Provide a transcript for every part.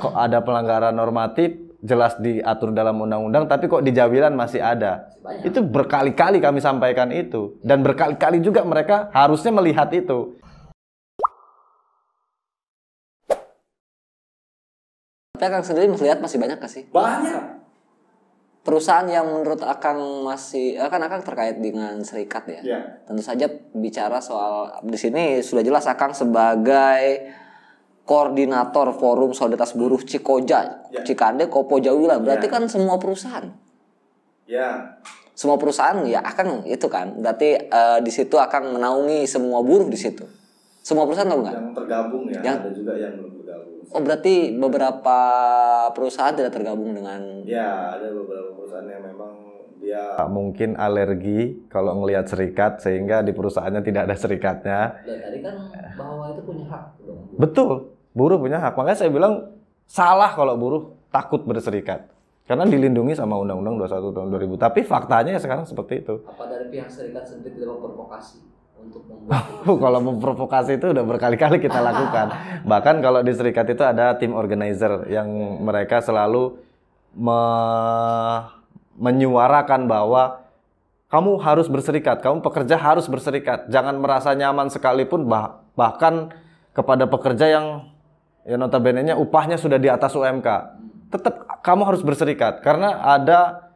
kok ada pelanggaran normatif jelas diatur dalam undang-undang, tapi kok di Jawilan masih ada. Itu berkali-kali kami sampaikan itu, dan berkali-kali juga mereka harusnya melihat itu. Tapi Akang sendiri melihat masih banyak nggak sih? Banyak. Perusahaan yang menurut Akang masih, kan Akang terkait dengan serikat ya. Ya. Tentu saja bicara soal, di sini sudah jelas Akang sebagai koordinator Forum Solidaritas Buruh Cikoja, Ya. Cikande, Kopo Jawilan. Berarti Ya. kan semua perusahaan. Ya. Semua perusahaan ya Akang itu kan. Berarti di situ Akang menaungi semua buruh di situ. Semua perusahaan tahu nggak? Yang tergabung ya. Yang- Ada juga yang belum tergabung. Oh berarti beberapa perusahaan tidak tergabung dengan. Ya, ada beberapa perusahaan yang memang dia Mungkin alergi kalau ngelihat serikat sehingga di perusahaannya tidak ada serikatnya. Dan tadi kan bahwa itu punya hak dong. Betul, buruh punya hak. Makanya saya bilang salah kalau buruh takut berserikat. Karena dilindungi sama Undang-Undang 21 tahun 2000. Tapi faktanya ya sekarang seperti itu. Apa dari pihak serikat sendiri tidak memprovokasi untuk membuat Kalau memprovokasi itu udah berkali-kali kita lakukan. Bahkan kalau di serikat itu ada tim organizer yang mereka selalu menyuarakan bahwa kamu harus berserikat, kamu pekerja harus berserikat. Jangan merasa nyaman sekalipun, bahkan kepada pekerja yang ya notabene-nya upahnya sudah di atas UMK. Tetap kamu harus berserikat karena ada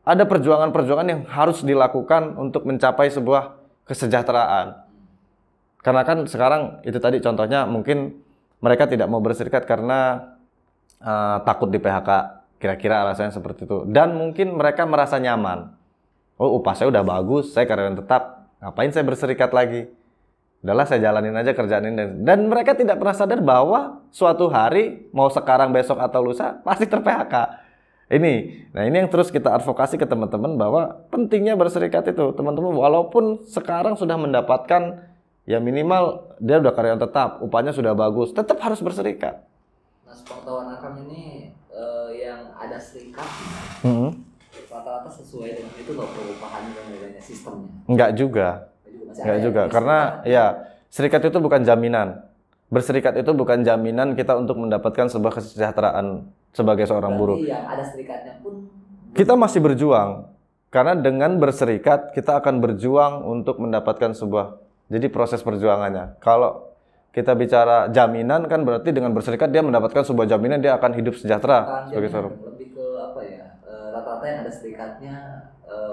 ada perjuangan-perjuangan yang harus dilakukan untuk mencapai sebuah kesejahteraan. Karena kan sekarang itu tadi contohnya mungkin mereka tidak mau berserikat karena takut di PHK, kira-kira alasannya seperti itu. Dan mungkin mereka merasa nyaman. Oh, upah saya udah bagus, saya karyawan tetap, ngapain saya berserikat lagi? Udahlah saya jalanin aja kerjaan ini. Dan mereka tidak pernah sadar bahwa suatu hari, mau sekarang, besok, atau lusa, pasti ter-PHK. Nah ini yang terus kita advokasi ke teman-teman bahwa pentingnya berserikat itu. Teman-teman walaupun sekarang sudah mendapatkan, ya minimal dia udah karyawan tetap, upahnya sudah bagus, tetap harus berserikat. Nah, sepengetahuan Akang ini yang ada serikat rata-rata sesuai dengan itu loh perubahan dan nilainya sistemnya. Enggak juga. Enggak juga, karena ya serikat itu bukan jaminan. Berserikat itu bukan jaminan kita untuk mendapatkan sebuah kesejahteraan sebagai seorang buruh. Yang ada serikatnya pun Kita masih berjuang. Karena dengan berserikat kita akan berjuang untuk mendapatkan sebuah, jadi proses perjuangannya. Kalau kita bicara jaminan kan berarti dengan berserikat dia mendapatkan sebuah jaminan dia akan hidup sejahtera sebagai seorang. Lebih ke apa ya? Rata-rata yang ada serikatnya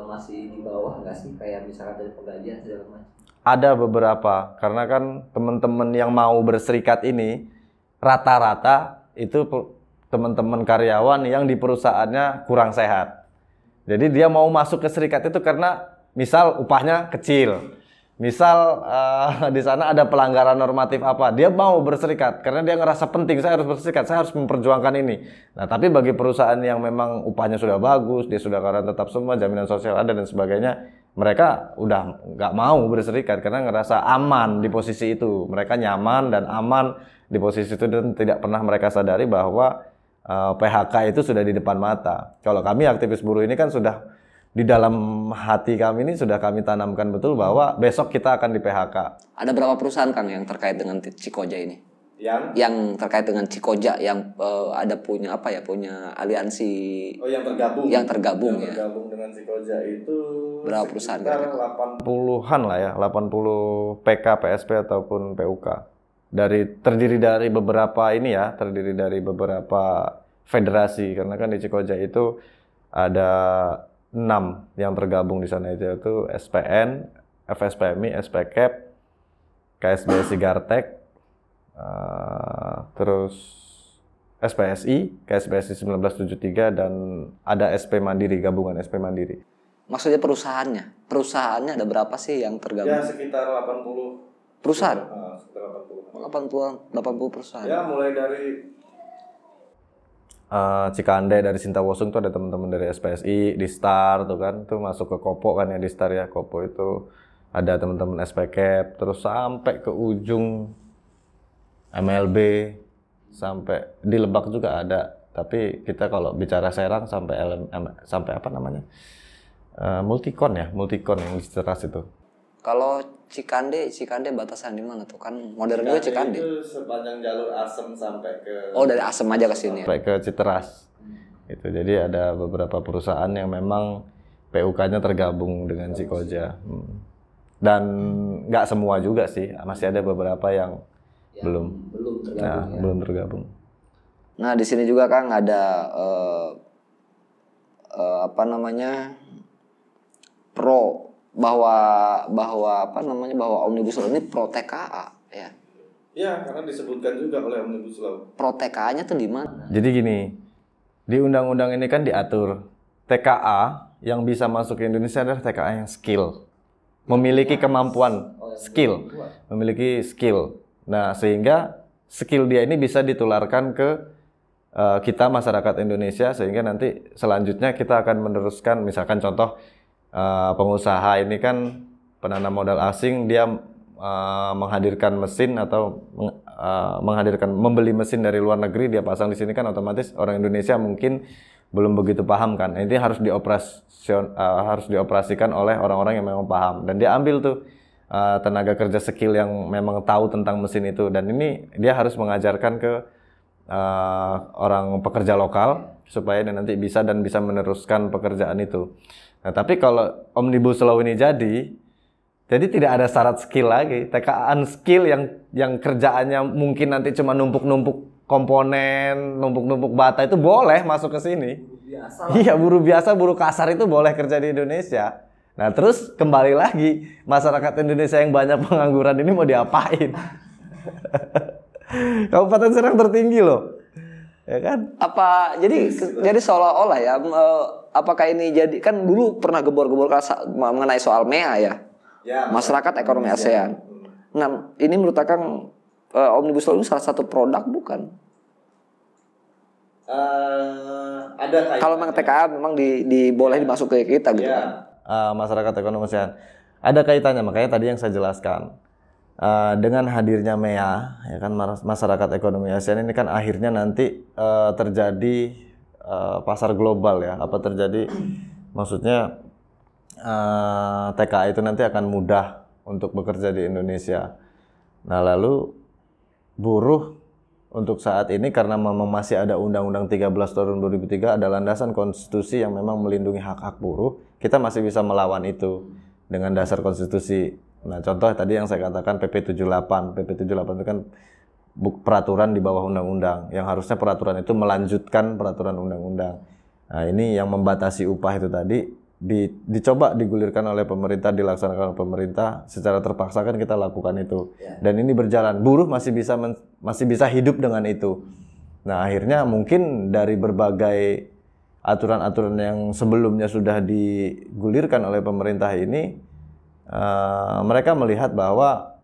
masih di bawah nggak sih, kayak misalkan dari penggajian segala macam. Ada beberapa, karena kan teman-teman yang mau berserikat ini rata-rata itu teman-teman karyawan yang di perusahaannya kurang sehat. Jadi dia mau masuk ke serikat itu karena misal upahnya kecil, misal di sana ada pelanggaran normatif apa, dia mau berserikat karena dia ngerasa penting, saya harus berserikat, saya harus memperjuangkan ini. Nah tapi bagi perusahaan yang memang upahnya sudah bagus, dia sudah karyawan tetap semua, jaminan sosial ada dan sebagainya, mereka udah nggak mau berserikat karena ngerasa aman di posisi itu. Mereka nyaman dan aman di posisi itu dan tidak pernah mereka sadari bahwa PHK itu sudah di depan mata. Kalau kami aktivis buruh ini kan sudah di dalam hati kami ini sudah kami tanamkan betul bahwa besok kita akan di PHK. Ada berapa perusahaan Kang yang terkait dengan Cikoja ini? Yang terkait dengan Cikoja yang ada punya apa ya, punya aliansi. Oh yang tergabung. Yang tergabung ya. Tergabung dengan Cikoja itu berapa perusahaan? Sekitar 80-an lah ya, 80 PK, PSP ataupun PUK. Terdiri dari beberapa federasi, karena kan di Cikoja itu ada 6 yang tergabung di sana, itu SPN, FSPMI, SPKEP, KSBSI Gartek, terus SPSI, KSBSI 1973 dan ada SP Mandiri, gabungan SP Mandiri. Maksudnya perusahaannya ada berapa sih yang tergabung? Ya sekitar 80 perusahaan. Sekitar 80 perusahaan. Ya mulai dari Cikande, dari Sintawosung tuh ada teman-teman dari SPSI, di Star tuh kan, tuh masuk ke Kopo kan ya, di Star ya, Kopo itu ada teman-teman SPKEP, terus sampai ke ujung MLB, sampai di Lebak juga ada. Tapi kita kalau bicara Serang sampai apa namanya, Multicon yang di Ceras itu. Kalau Cikande batasan di mana tuh? Kan modern juga Cikande. Itu sepanjang jalur Asem sampai ke. Oh, dari Asem aja ke sini. Sampai ke Citeras. Itu jadi ada beberapa perusahaan yang memang PUK-nya tergabung dengan Cikoja. Dan nggak semua juga sih, masih ada beberapa yang belum tergabung. Belum tergabung. Nah, di sini juga Kang ada bahwa Omnibus Law ini pro TKA ya. Ya, karena disebutkan juga oleh Omnibus Law. Pro TKA-nya tuh di mana? Jadi gini, di undang-undang ini kan diatur TKA yang bisa masuk ke Indonesia adalah TKA yang skill, memiliki kemampuan, memiliki skill. Nah, sehingga skill dia ini bisa ditularkan ke kita masyarakat Indonesia, sehingga nanti selanjutnya kita akan meneruskan, misalkan contoh pengusaha ini kan penanam modal asing, dia menghadirkan mesin atau membeli mesin dari luar negeri, dia pasang di sini kan otomatis orang Indonesia mungkin belum begitu paham kan. Ini harus dioperasikan oleh orang-orang yang memang paham, dan dia ambil tuh tenaga kerja skill yang memang tahu tentang mesin itu, dan ini dia harus mengajarkan ke orang pekerja lokal supaya dia nanti bisa meneruskan pekerjaan itu. Nah, tapi kalau Omnibus Law ini jadi tidak ada syarat skill lagi. TKA skill yang kerjaannya mungkin nanti cuma numpuk-numpuk komponen, numpuk-numpuk bata itu boleh masuk ke sini. Iya, buruh biasa, buruh kasar itu boleh kerja di Indonesia. Nah, terus kembali lagi, masyarakat Indonesia yang banyak pengangguran ini mau diapain? Kabupaten Serang tertinggi loh, ya kan? Jadi seolah-olah ya, apakah ini jadi, kan dulu pernah gebor-gebor mengenai soal MEA ya, masyarakat ekonomi ASEAN. Nah, ini menurut Akang Omnibus Law ini salah satu produk bukan? Ada kaitannya. Kalau memang TKA memang boleh dimasuk ke kita gitu kan? Masyarakat ekonomi ASEAN ada kaitannya, makanya tadi yang saya jelaskan. Dengan hadirnya MEA, ya kan, masyarakat ekonomi ASEAN ini kan akhirnya nanti terjadi pasar global ya. Maksudnya TKA itu nanti akan mudah untuk bekerja di Indonesia. Nah, lalu buruh untuk saat ini karena memang masih ada Undang-Undang 13 tahun 2003, ada landasan konstitusi yang memang melindungi hak-hak buruh, kita masih bisa melawan itu dengan dasar konstitusi. Nah, contoh tadi yang saya katakan PP 78 itu kan peraturan di bawah undang-undang, yang harusnya peraturan itu melanjutkan peraturan undang-undang. Nah, ini yang membatasi upah itu tadi dicoba digulirkan oleh pemerintah, dilaksanakan oleh pemerintah secara terpaksa, kan kita lakukan itu. Dan ini berjalan, buruh masih bisa hidup dengan itu. Nah, akhirnya mungkin dari berbagai aturan-aturan yang sebelumnya sudah digulirkan oleh pemerintah ini, mereka melihat bahwa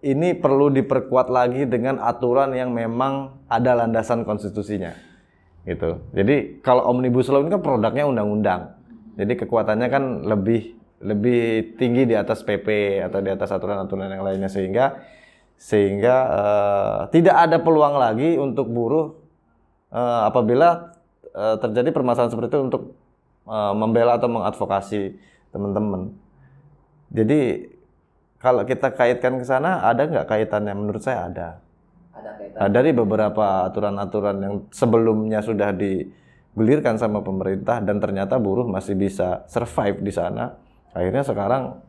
ini perlu diperkuat lagi dengan aturan yang memang ada landasan konstitusinya, gitu. Jadi kalau Omnibus Law ini kan produknya undang-undang, jadi kekuatannya kan lebih tinggi di atas PP atau di atas aturan-aturan yang lainnya, sehingga tidak ada peluang lagi untuk buruh apabila terjadi permasalahan seperti itu untuk membela atau mengadvokasi teman-teman. Jadi kalau kita kaitkan ke sana, ada nggak kaitannya? Menurut saya ada. Ada kaitannya. Nah, dari beberapa aturan-aturan yang sebelumnya sudah digulirkan sama pemerintah dan ternyata buruh masih bisa survive di sana, akhirnya sekarang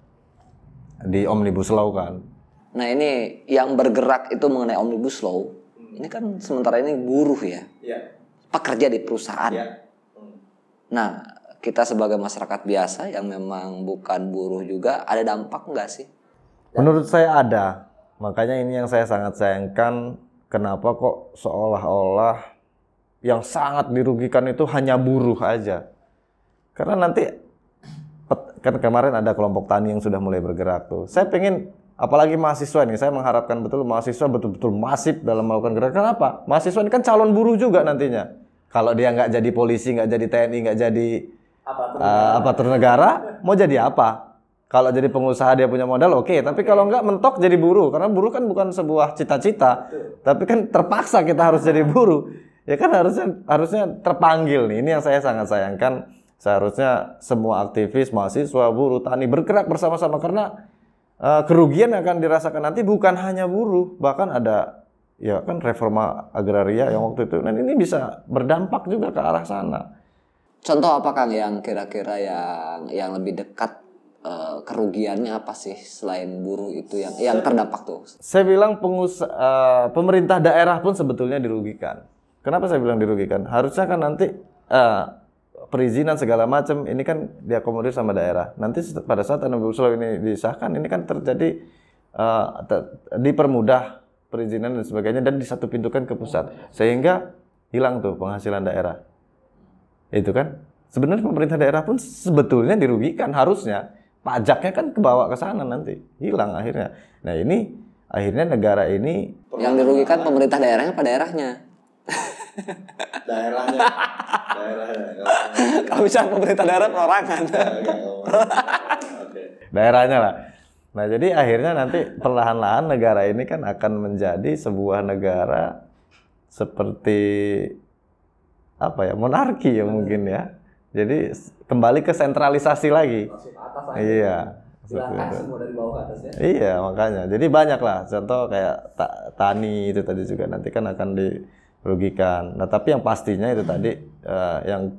di Omnibus Law kan. Nah, ini yang bergerak itu mengenai Omnibus Law. Ini kan sementara ini buruh ya. Pekerja di perusahaan. Nah, kita sebagai masyarakat biasa yang memang bukan buruh juga, ada dampak nggak sih? Menurut saya ada. Makanya ini yang saya sangat sayangkan, kenapa kok seolah-olah yang sangat dirugikan itu hanya buruh aja. Karena nanti, kan kemarin ada kelompok tani yang sudah mulai bergerak tuh. Saya pengen, apalagi mahasiswa nih, saya mengharapkan betul mahasiswa betul-betul masif dalam melakukan gerakan. Kenapa? Mahasiswa ini kan calon buruh juga nantinya. Kalau dia nggak jadi polisi, nggak jadi TNI, nggak jadi aparatur negara, mau jadi apa? Kalau jadi pengusaha dia punya modal, oke. Tapi kalau nggak, mentok jadi buruh. Karena buruh kan bukan sebuah cita-cita, tapi kan terpaksa kita harus jadi buruh. Ya kan harusnya terpanggil nih. Ini yang saya sangat sayangkan. Seharusnya semua aktivis, mahasiswa, buruh, tani bergerak bersama-sama, karena kerugian yang akan dirasakan nanti bukan hanya buruh, bahkan ada ya kan reforma agraria yang waktu itu, dan ini bisa berdampak juga ke arah sana. Contoh apa Kang yang kira-kira yang lebih dekat, kerugiannya apa sih selain buruh itu yang terdampak tuh? Saya bilang pemerintah daerah pun sebetulnya dirugikan. Kenapa saya bilang dirugikan? Harusnya kan nanti perizinan segala macam ini kan diakomodir sama daerah. Nanti pada saat Omnibus Law ini disahkan, ini kan terjadi dipermudah perizinan dan sebagainya dan disatu pintukan ke pusat, sehingga hilang tuh penghasilan daerah. Itu kan sebenarnya pemerintah daerah pun sebetulnya dirugikan, harusnya pajaknya kan kebawa ke sana, nanti hilang akhirnya. Nah ini akhirnya negara ini yang dirugikan pemerintah daerahnya apa daerahnya? Daerahnya. Kalau bisa pemerintah daerah perorangan. Daerahnya lah. Nah jadi akhirnya nanti perlahan-lahan negara ini kan akan menjadi sebuah negara seperti apa ya, monarki ya mungkin ya. Jadi kembali ke sentralisasi lagi. Masuk ke atas lagi. Iya. Silahkan semua dari bawah ke atas ya. Iya makanya. Jadi banyak lah contoh kayak tani itu tadi juga nanti kan akan dirugikan. Nah tapi yang pastinya itu tadi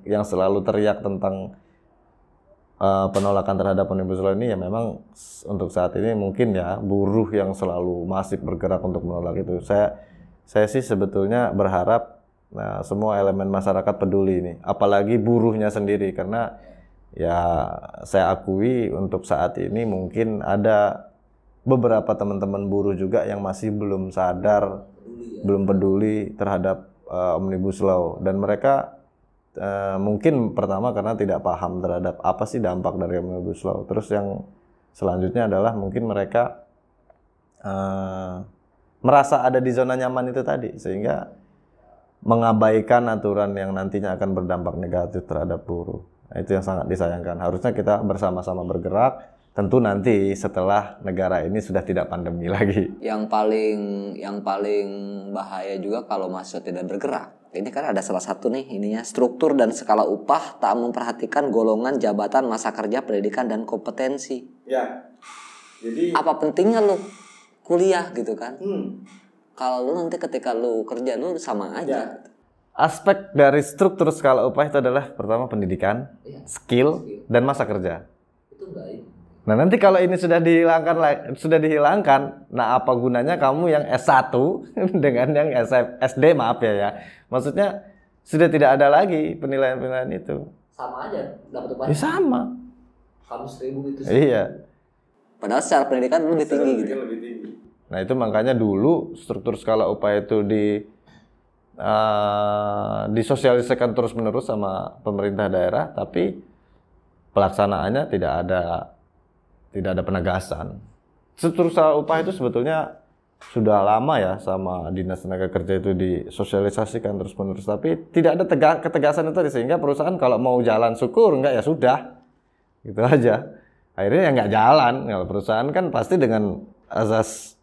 yang selalu teriak tentang penolakan terhadap Omnibus Law ini ya memang untuk saat ini mungkin ya buruh yang selalu masif bergerak untuk menolak itu. Saya sih sebetulnya berharap semua elemen masyarakat peduli ini, apalagi buruhnya sendiri, karena ya saya akui untuk saat ini mungkin ada beberapa teman-teman buruh juga yang masih belum sadar, belum peduli terhadap Omnibus Law, dan mereka mungkin pertama karena tidak paham terhadap apa sih dampak dari Omnibus Law. Terus yang selanjutnya adalah mungkin mereka merasa ada di zona nyaman itu tadi, sehingga mengabaikan aturan yang nantinya akan berdampak negatif terhadap buruh. Nah, itu yang sangat disayangkan. Harusnya kita bersama-sama bergerak, tentu nanti setelah negara ini sudah tidak pandemi lagi. Yang paling bahaya juga kalau mahasiswa tidak bergerak. Ini kan ada salah satu nih ininya, struktur dan skala upah tak memperhatikan golongan, jabatan, masa kerja, pendidikan dan kompetensi. Ya. Jadi apa pentingnya lu kuliah gitu kan? Kalau lu nanti ketika lu kerja lu sama aja. Aspek dari struktur skala upah itu adalah pertama pendidikan, skill dan masa kerja. Itu enggak ini. Nah nanti kalau ini sudah dihilangkan, nah apa gunanya kamu yang S1 dengan yang SD, maaf ya. Maksudnya sudah tidak ada lagi penilaian-penilaian itu. Sama aja dapat upah. Ya sama. Kamu 1000 itu sih. Iya. Padahal secara pendidikan lebih tinggi gitu. Nah itu makanya dulu struktur skala upah itu disosialisasikan terus-menerus sama pemerintah daerah, tapi pelaksanaannya tidak ada penegasan. Struktur skala upah itu sebetulnya sudah lama ya sama Dinas Tenaga Kerja itu disosialisasikan terus-menerus, tapi tidak ada ketegasan itu, sehingga perusahaan kalau mau jalan syukur, enggak ya sudah, gitu aja. Akhirnya ya nggak jalan. Kalau perusahaan kan pasti dengan asas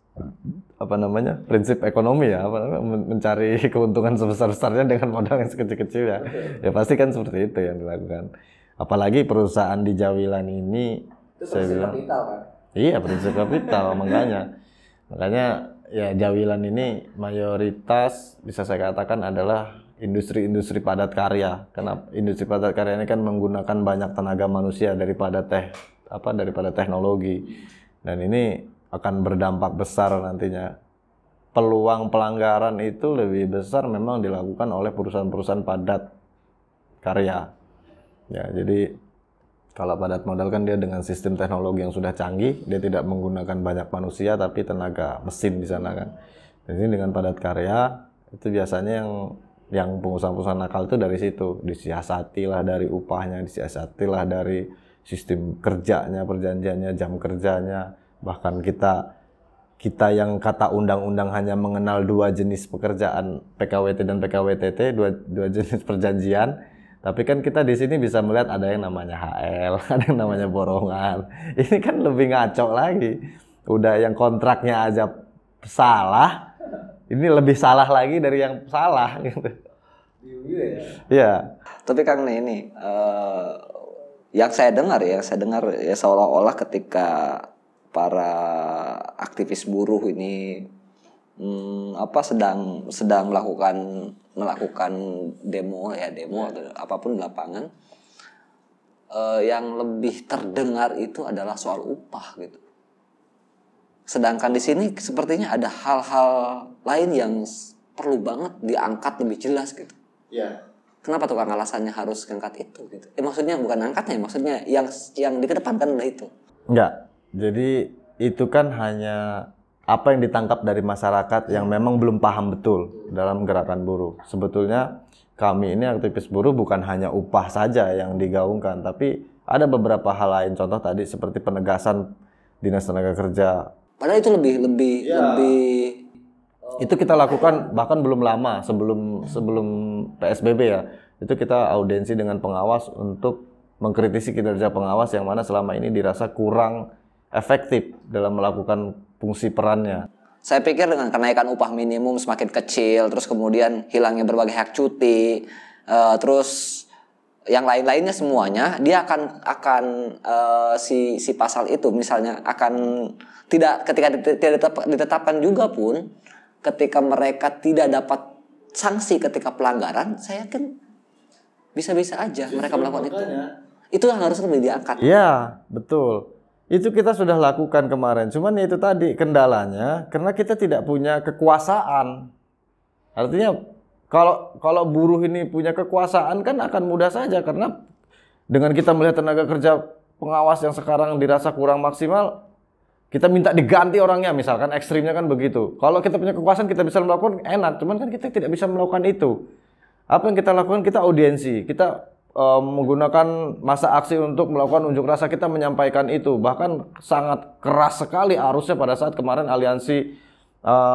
prinsip ekonomi ya, mencari keuntungan sebesar-besarnya dengan modal yang sekecil-kecil ya. Ya pasti kan seperti itu yang dilakukan. Apalagi perusahaan di Jawilan ini, itu saya bilang, kapital kan? Iya, prinsip kapital. makanya ya Jawilan ini mayoritas bisa saya katakan adalah industri-industri padat karya. Karena industri padat karya ini kan menggunakan banyak tenaga manusia daripada teknologi. Dan ini akan berdampak besar nantinya. Peluang pelanggaran itu lebih besar memang dilakukan oleh perusahaan-perusahaan padat karya. Ya, jadi kalau padat modal kan dia dengan sistem teknologi yang sudah canggih, dia tidak menggunakan banyak manusia tapi tenaga mesin di sana kan. Jadi dengan padat karya itu biasanya yang pengusaha-pengusaha nakal itu dari situ, disiasatilah dari upahnya, disiasatilah dari sistem kerjanya, perjanjiannya, jam kerjanya. Bahkan kita yang kata undang-undang hanya mengenal 2 jenis pekerjaan, PKWT dan PKWTT, dua jenis perjanjian. Tapi kan kita di sini bisa melihat ada yang namanya HL, ada yang namanya borongan. Ini kan lebih ngaco lagi. Udah yang kontraknya aja salah, ini lebih salah lagi dari yang salah gitu. Iya. Tapi Kang ini yang saya dengar ya seolah-olah ketika para aktivis buruh ini sedang melakukan demo atau apapun di lapangan, yang lebih terdengar itu adalah soal upah gitu. Sedangkan di sini sepertinya ada hal-hal lain yang perlu banget diangkat lebih jelas gitu. Iya. Kenapa tukang alasannya harus ngangkat itu gitu? Maksudnya bukan angkatnya, maksudnya yang dikedepankan adalah itu. Enggak. Jadi itu kan hanya apa yang ditangkap dari masyarakat yang memang belum paham betul dalam gerakan buruh. Sebetulnya kami ini aktivis buruh bukan hanya upah saja yang digaungkan, tapi ada beberapa hal lain. Contoh tadi seperti penegasan Dinas Tenaga Kerja. Padahal itu lebih itu kita lakukan bahkan belum lama sebelum PSBB ya. Itu kita audiensi dengan pengawas untuk mengkritisi kinerja pengawas yang mana selama ini dirasa kurang efektif dalam melakukan fungsi perannya. Saya pikir dengan kenaikan upah minimum semakin kecil, terus kemudian hilangnya berbagai hak cuti, terus yang lain-lainnya semuanya, dia akan si pasal itu misalnya akan ketika tidak ditetapkan juga pun, ketika mereka tidak dapat sanksi ketika pelanggaran, saya yakin bisa-bisa aja mereka melakukan itu. Itu yang harus lebih diangkat. Iya, betul. Itu kita sudah lakukan kemarin. Cuman itu tadi kendalanya karena kita tidak punya kekuasaan. Artinya kalau buruh ini punya kekuasaan kan akan mudah saja, karena dengan kita melihat tenaga kerja pengawas yang sekarang dirasa kurang maksimal, kita minta diganti orangnya, misalkan ekstrimnya kan begitu. Kalau kita punya kekuasaan kita bisa melakukan enak, cuman kan kita tidak bisa melakukan itu. Apa yang kita lakukan? Kita audiensi, kita menggunakan masa aksi untuk melakukan unjuk rasa, kita menyampaikan itu. Bahkan sangat keras sekali arusnya pada saat kemarin aliansi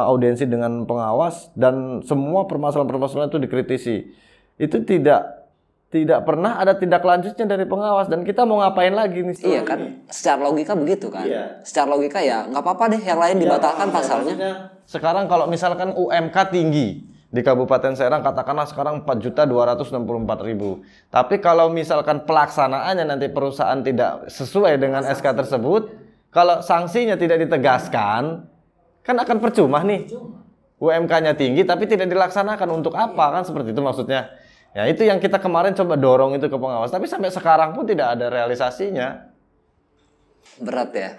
audiensi dengan pengawas, dan semua permasalahan-permasalahan itu dikritisi. Itu tidak pernah ada tindak lanjutnya dari pengawas, dan kita mau ngapain lagi nih? Iya kan, secara logika begitu kan. Iya. Secara logika ya nggak apa-apa deh yang lain dibatalkan pasalnya. Sekarang kalau misalkan UMK tinggi di Kabupaten Serang, katakanlah sekarang 4.264.000. Tapi kalau misalkan pelaksanaannya nanti perusahaan tidak sesuai dengan SK tersebut, kalau sanksinya tidak ditegaskan, kan akan percuma nih. UMK-nya tinggi tapi tidak dilaksanakan, untuk apa kan, seperti itu maksudnya. Ya itu yang kita kemarin coba dorong itu ke pengawas, tapi sampai sekarang pun tidak ada realisasinya. Berat ya?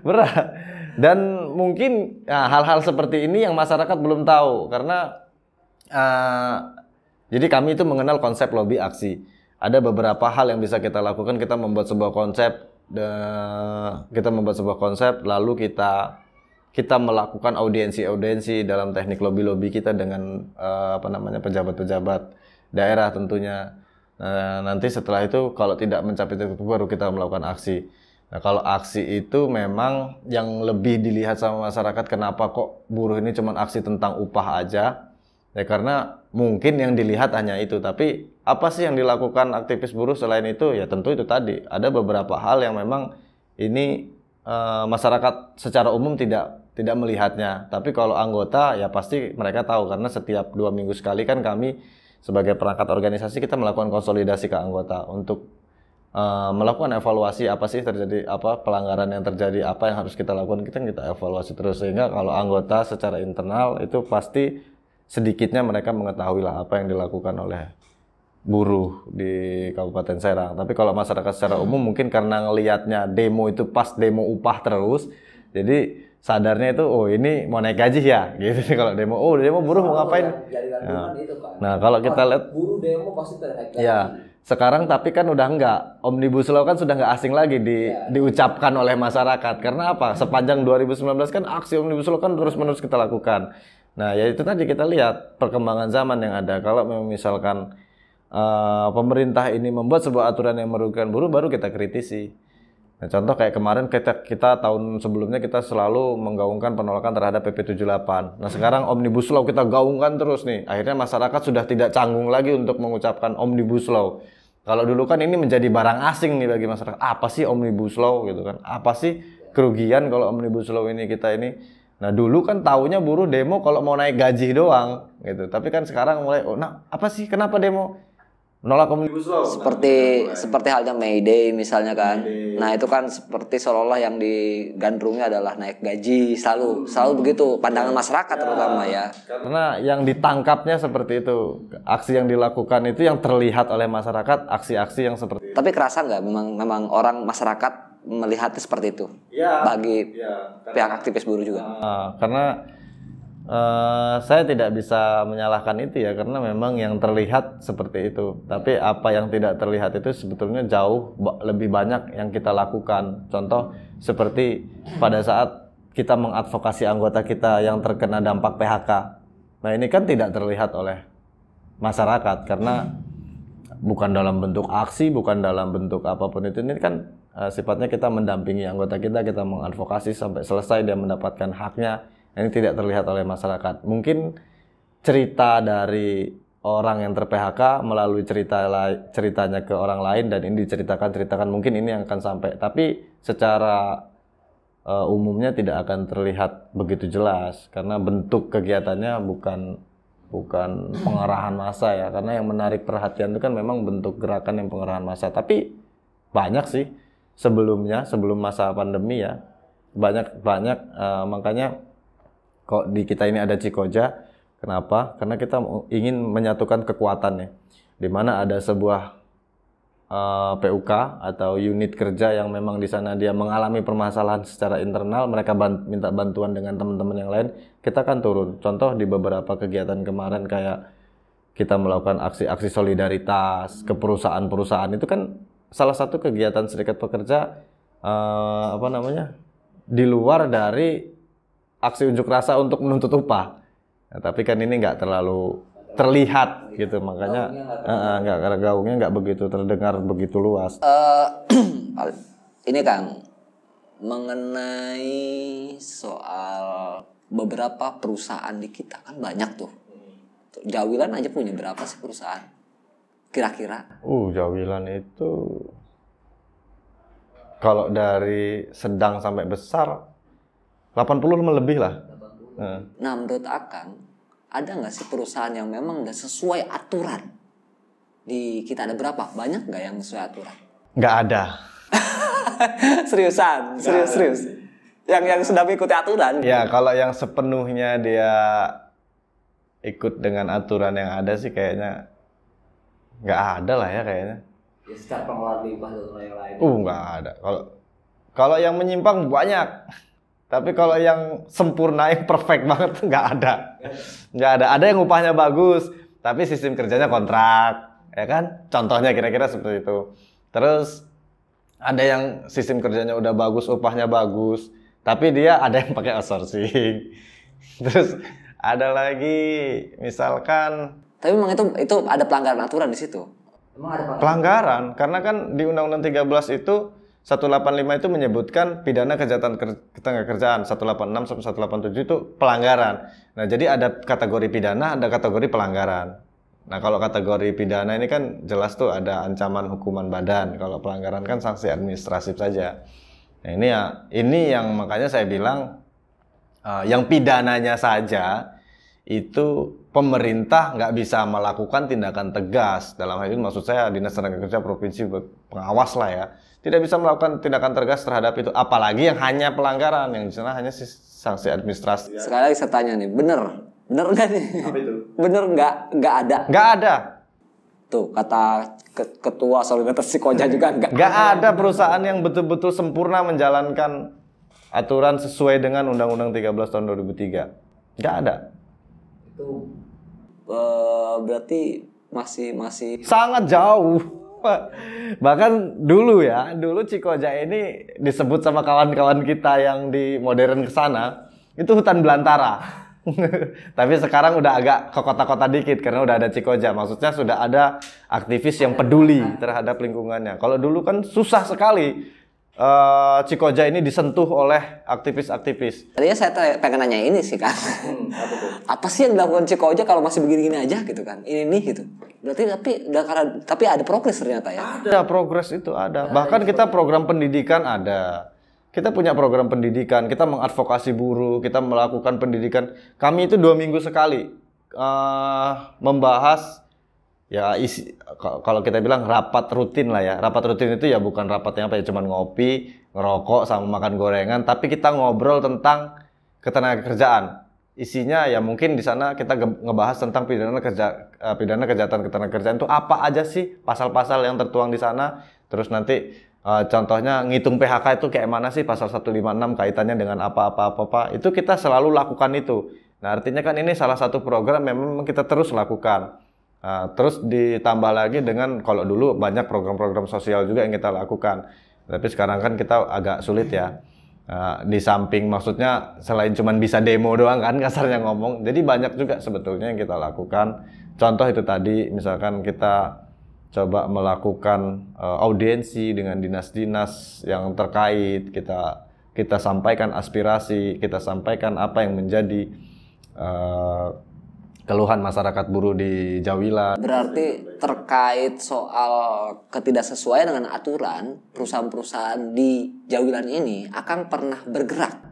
Berat. Dan mungkin hal-hal seperti ini yang masyarakat belum tahu, karena jadi kami itu mengenal konsep lobby aksi. Ada beberapa hal yang bisa kita lakukan. Kita membuat sebuah konsep, lalu kita melakukan audiensi dalam teknik lobby kita dengan pejabat-pejabat daerah tentunya. Nanti setelah itu kalau tidak mencapai titik baru kita melakukan aksi. Nah, kalau aksi itu memang yang lebih dilihat sama masyarakat, kenapa kok buruh ini cuma aksi tentang upah aja? Ya karena mungkin yang dilihat hanya itu, tapi apa sih yang dilakukan aktivis buruh selain itu? Ya tentu itu tadi, ada beberapa hal yang memang ini masyarakat secara umum tidak melihatnya. Tapi kalau anggota ya pasti mereka tahu, karena setiap 2 minggu sekali kan kami sebagai perangkat organisasi kita melakukan konsolidasi ke anggota untuk melakukan evaluasi apa sih terjadi, apa pelanggaran yang terjadi, apa yang harus kita lakukan, kita evaluasi terus, sehingga kalau anggota secara internal itu pasti sedikitnya mereka mengetahui lah apa yang dilakukan oleh buruh di Kabupaten Serang. Tapi kalau masyarakat secara umum mungkin karena ngelihatnya demo itu pas demo upah terus, jadi sadarnya itu oh ini mau naik gaji ya gitu. Kalau demo buruh mau ngapain? Nah kalau kita lihat buruh demo pasti naik gaji. Ya. Sekarang tapi kan udah enggak, Omnibus Law kan sudah enggak asing lagi diucapkan oleh masyarakat. Karena apa? Sepanjang 2019 kan aksi Omnibus Law kan terus-menerus kita lakukan. Nah ya itu tadi kita lihat perkembangan zaman yang ada. Kalau misalkan pemerintah ini membuat sebuah aturan yang merugikan buruh, baru kita kritisi. Nah, contoh kayak kemarin kita tahun sebelumnya kita selalu menggaungkan penolakan terhadap PP 78. Nah sekarang Omnibus Law kita gaungkan terus nih. Akhirnya masyarakat sudah tidak canggung lagi untuk mengucapkan Omnibus Law. Kalau dulu kan ini menjadi barang asing nih bagi masyarakat. Apa sih Omnibus Law gitu kan? Apa sih kerugian kalau Omnibus Law ini kita ini? Nah dulu kan taunya buruh demo kalau mau naik gaji doang gitu. Tapi kan sekarang mulai apa sih kenapa demo? menolak Omnibus Law. Seperti halnya May Day misalnya kan. Nah, itu kan seperti seolah-olah yang digandrungi adalah naik gaji, selalu begitu pandangan masyarakat terutama ya. Karena yang ditangkapnya seperti itu. Aksi yang dilakukan itu yang terlihat oleh masyarakat, aksi-aksi yang seperti itu. Tapi kerasa nggak memang orang masyarakat melihatnya seperti itu? Bagi pihak aktivis buruh juga. Karena saya tidak bisa menyalahkan itu ya, karena memang yang terlihat seperti itu. Tapi apa yang tidak terlihat itu sebetulnya jauh lebih banyak yang kita lakukan. Contoh seperti pada saat kita mengadvokasi anggota kita yang terkena dampak PHK. Nah, ini kan tidak terlihat oleh masyarakat karena bukan dalam bentuk aksi, bukan dalam bentuk apapun itu. Ini kan sifatnya kita mendampingi anggota kita mengadvokasi sampai selesai dia mendapatkan haknya. Ini tidak terlihat oleh masyarakat. Mungkin cerita dari orang yang ter-PHK melalui ceritanya ke orang lain dan ini diceritakan mungkin ini yang akan sampai. Tapi secara umumnya tidak akan terlihat begitu jelas karena bentuk kegiatannya bukan pengerahan massa ya. Karena yang menarik perhatian itu kan memang bentuk gerakan yang pengerahan massa. Tapi banyak sih sebelum masa pandemi ya. Banyak makanya kok di kita ini ada Cikoja, kenapa? Karena kita ingin menyatukan kekuatannya, di mana ada sebuah PUK atau unit kerja yang memang di sana dia mengalami permasalahan secara internal, mereka minta bantuan dengan teman-teman yang lain, kita kan turun. Contoh di beberapa kegiatan kemarin kayak kita melakukan aksi-aksi solidaritas ke perusahaan-perusahaan, itu kan salah satu kegiatan serikat pekerja di luar dari aksi unjuk rasa untuk menuntut upah. Nah, tapi kan ini nggak terlalu terlihat gitu, makanya gaungnya nggak begitu terdengar begitu luas. Ini Kang, mengenai soal beberapa perusahaan di kita kan banyak tuh. Jawilan aja punya berapa sih perusahaan? Kira-kira? Jawilan itu kalau dari sedang sampai besar 80 lebih lah. Nah, menurut Akang, ada nggak sih perusahaan yang memang udah sesuai aturan? Di kita ada berapa? Banyak nggak yang sesuai aturan? Nggak ada. Serius. Yang sudah mengikuti aturan? Ya, kalau yang sepenuhnya dia ikut dengan aturan yang ada sih kayaknya nggak ada lah ya kayaknya. Ya, secara pengelolaan limbah dan lain-lain. Nggak ada. Kalau yang menyimpang banyak. Tapi kalau yang sempurna, yang perfect banget nggak ada. Ada yang upahnya bagus, tapi sistem kerjanya kontrak, ya kan? Contohnya kira-kira seperti itu. Terus ada yang sistem kerjanya udah bagus, upahnya bagus, tapi dia ada yang pakai outsourcing. Terus ada lagi, misalkan. Tapi memang itu ada pelanggaran aturan di situ. Emang ada pelanggaran? Karena kan di Undang-Undang 13 itu 185 itu menyebutkan pidana kejahatan ketenagakerjaan, 186 sampai 187 itu pelanggaran. Nah, jadi ada kategori pidana, ada kategori pelanggaran. Nah, kalau kategori pidana ini kan jelas tuh ada ancaman hukuman badan. Kalau pelanggaran kan sanksi administratif saja. Nah, ini yang makanya saya bilang yang pidananya saja itu pemerintah nggak bisa melakukan tindakan tegas. Dalam hal ini maksud saya Dinas Tenaga Kerja Provinsi pengawas lah ya. Tidak bisa melakukan tindakan tegas terhadap itu, apalagi yang hanya pelanggaran, yang di sana hanya sanksi administrasi. Sekali lagi saya tanya nih, bener nggak nih? Apa itu? Bener nggak ada? Nggak ada. Tuh kata ketua Solidaritas Cikoja juga nggak ada perusahaan yang betul-betul sempurna menjalankan aturan sesuai dengan Undang-Undang 13 tahun 2003. Nggak ada. Itu berarti masih sangat jauh. Bahkan dulu Cikoja ini disebut sama kawan-kawan kita yang di modern kesana itu hutan belantara. Tapi sekarang udah agak ke kota-kota dikit karena udah ada Cikoja. Maksudnya sudah ada aktivis yang peduli terhadap lingkungannya. Kalau dulu kan susah sekali Cikoja ini disentuh oleh aktivis-aktivis. Tadinya saya pengen nanya ini sih kan. Apa sih yang dilakukan Cikoja kalau masih begini-gini aja gitu kan? Ini gitu. Berarti tapi ada progres ternyata ya. Ada progres itu ada. Bahkan kita program pendidikan ada. Kita punya program pendidikan, kita mengadvokasi buruh, kita melakukan pendidikan. Kami itu 2 minggu sekali membahas ya kalau kita bilang rapat rutin lah ya. Rapat rutin itu ya bukan rapatnya apa ya, cuman ngopi, ngerokok sama makan gorengan, tapi kita ngobrol tentang ketenagakerjaan. Isinya ya mungkin di sana kita ngebahas tentang pidana kejahatan ketenagakerjaan itu apa aja sih pasal-pasal yang tertuang di sana. Terus nanti contohnya ngitung PHK itu kayak mana sih pasal 156 kaitannya dengan apa. Itu kita selalu lakukan itu. Nah, artinya kan ini salah satu program yang memang kita terus lakukan. Terus ditambah lagi dengan kalau dulu banyak program-program sosial juga yang kita lakukan. Tapi sekarang kan kita agak sulit ya. Di samping maksudnya selain cuman bisa demo doang kan kasarnya ngomong. Jadi banyak juga sebetulnya yang kita lakukan. Contoh itu tadi misalkan kita coba melakukan audiensi dengan dinas-dinas yang terkait. Kita sampaikan aspirasi, kita sampaikan apa yang menjadi keluhan masyarakat buruh di Jawilan. Berarti terkait soal ketidaksesuaian dengan aturan, perusahaan-perusahaan di Jawilan ini akan pernah bergerak.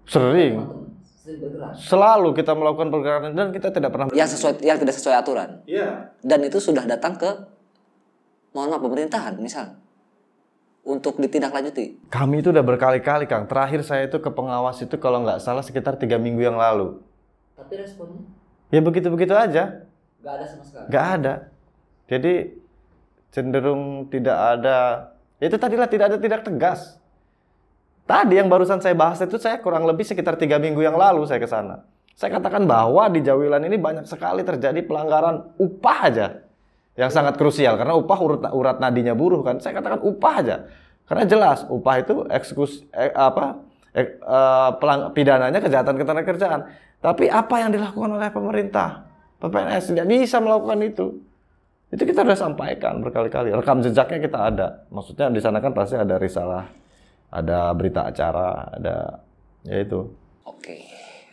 Sering bergerak. Selalu kita melakukan pergerakan dan kita tidak pernah yang tidak sesuai aturan. Iya. Dan itu sudah datang ke pemerintahan misal untuk ditindaklanjuti. Kami itu udah berkali-kali, Kang. Terakhir saya itu ke pengawas itu kalau nggak salah sekitar 3 minggu yang lalu. Tapi responnya? Ya begitu-begitu aja. Nggak ada sama sekali? Nggak ada. Jadi cenderung tidak ada. Itu tadilah tidak tegas. Tadi yang barusan saya bahas itu saya kurang lebih sekitar 3 minggu yang lalu saya ke sana. Saya katakan bahwa di Jawilan ini banyak sekali terjadi pelanggaran upah aja. Yang sangat krusial karena upah urat nadinya buruh kan. Saya katakan upah aja. Karena jelas upah itu pidananya kejahatan ketenagakerjaan. Tapi apa yang dilakukan oleh pemerintah? PPNS tidak bisa melakukan itu. Itu kita sudah sampaikan berkali-kali. Rekam jejaknya kita ada. Maksudnya di sana kan pasti ada risalah, ada berita acara, ada ya itu. Oke.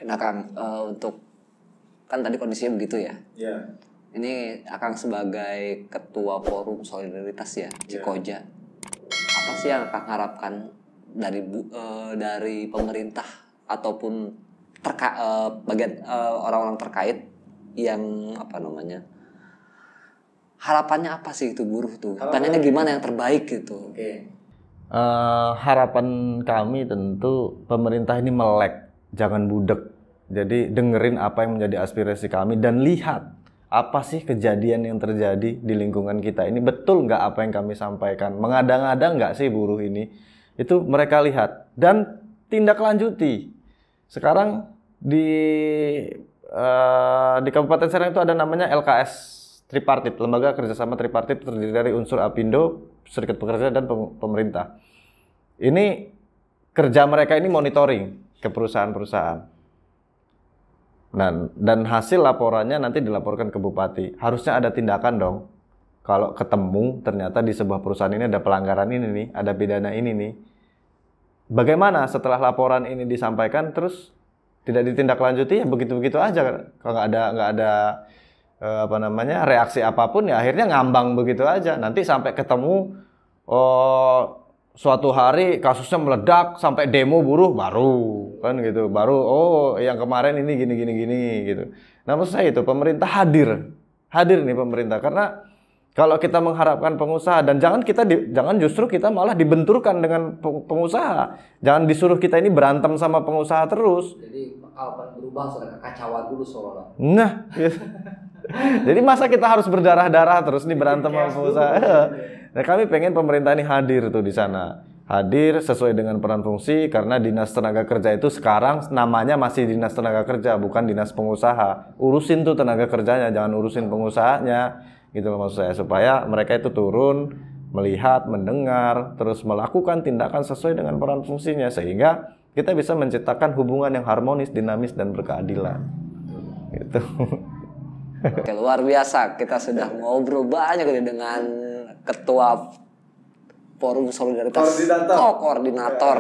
Nah Kang, untuk kan tadi kondisinya begitu ya. Iya. Ini Akang sebagai ketua Forum Solidaritas ya, Cikoja. Apa sih yang Akang harapkan dari pemerintah ataupun bagian orang-orang terkait yang harapannya apa sih itu buruh tuh? Tanyanya gimana yang terbaik gitu? Oke. Harapan kami tentu pemerintah ini melek, jangan budek. Jadi dengerin apa yang menjadi aspirasi kami dan lihat apa sih kejadian yang terjadi di lingkungan kita ini, betul nggak apa yang kami sampaikan, mengada-ngada nggak sih buruh ini, itu mereka lihat dan tindak lanjuti. Sekarang di Kabupaten Serang itu ada namanya LKS Tripartit, Lembaga Kerjasama Tripartit, terdiri dari unsur Apindo, Serikat Pekerja, dan pemerintah. Ini kerja mereka ini monitoring ke perusahaan-perusahaan. Dan hasil laporannya nanti dilaporkan ke bupati. Harusnya ada tindakan dong. Kalau ketemu ternyata di sebuah perusahaan ini ada pelanggaran ini nih, ada pidana ini nih. Bagaimana setelah laporan ini disampaikan terus tidak ditindaklanjuti ya begitu-begitu aja. Kalau nggak ada reaksi apapun ya akhirnya ngambang begitu aja. Nanti sampai ketemu suatu hari kasusnya meledak sampai demo buruh baru kan gitu. Baru yang kemarin ini gini gitu. Nah, maksud saya itu pemerintah hadir nih pemerintah, karena kalau kita mengharapkan pengusaha dan jangan justru kita malah dibenturkan dengan pengusaha. Jangan disuruh kita ini berantem sama pengusaha terus. Jadi kalau berubah sudah kekacauan dulu seolah-olah. Nah, gitu. Jadi masa kita harus berdarah-darah terus nih berantem sama pengusaha? Nah, kami pengen pemerintah ini hadir tuh di sana. Hadir sesuai dengan peran fungsi, karena Dinas Tenaga Kerja itu sekarang namanya masih Dinas Tenaga Kerja, bukan Dinas Pengusaha. Urusin tuh tenaga kerjanya, jangan urusin pengusahanya. Gitu loh maksud saya, supaya mereka itu turun, melihat, mendengar, terus melakukan tindakan sesuai dengan peran fungsinya, sehingga kita bisa menciptakan hubungan yang harmonis, dinamis, dan berkeadilan. Gitu. Oke, luar biasa. Kita sudah ngobrol banyak dengan Ketua Forum Solidaritas. Koordinator.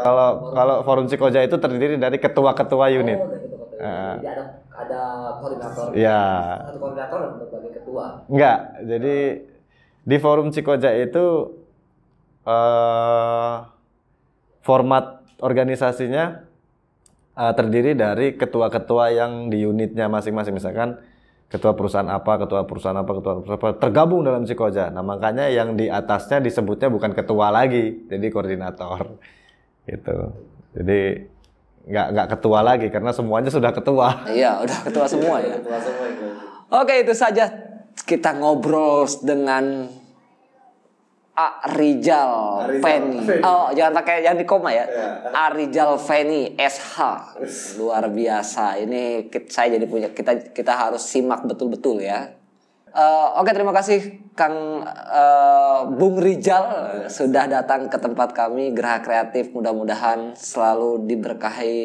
Kalau Forum Cikoja itu terdiri dari ketua-ketua unit. Jadi ada koordinator. Ya. Satu koordinator untuk bagi ketua. Enggak. Jadi di Forum Cikoja itu format organisasinya terdiri dari ketua-ketua yang di unitnya masing-masing. Misalkan ketua perusahaan apa, ketua perusahaan apa, ketua perusahaan apa, tergabung dalam Psikoja. Nah, makanya yang di atasnya disebutnya bukan ketua lagi, jadi koordinator. Gitu. Jadi nggak ketua lagi karena semuanya sudah ketua. Iya, udah ketua semua ya. Ketua semua itu. Oke, itu saja kita ngobrol dengan Rizal Feni. Oh, jangan di koma ya. Rizal Feni SH. Luar biasa. Ini saya jadi punya kita harus simak betul-betul ya. Oke, terima kasih Kang Bung Rizal sudah datang ke tempat kami Geraha Kreatif. Mudah-mudahan selalu diberkahi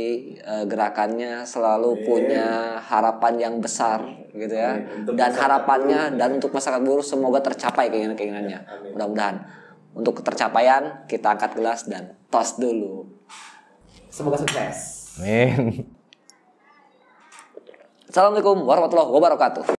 gerakannya, selalu punya harapan yang besar gitu ya. Dan harapannya dan untuk masyarakat buruh semoga tercapai keinginan-keinginannya. Mudah-mudahan. Untuk tercapaian kita angkat gelas dan toast dulu. Semoga sukses. Amin. Assalamualaikum warahmatullahi wabarakatuh.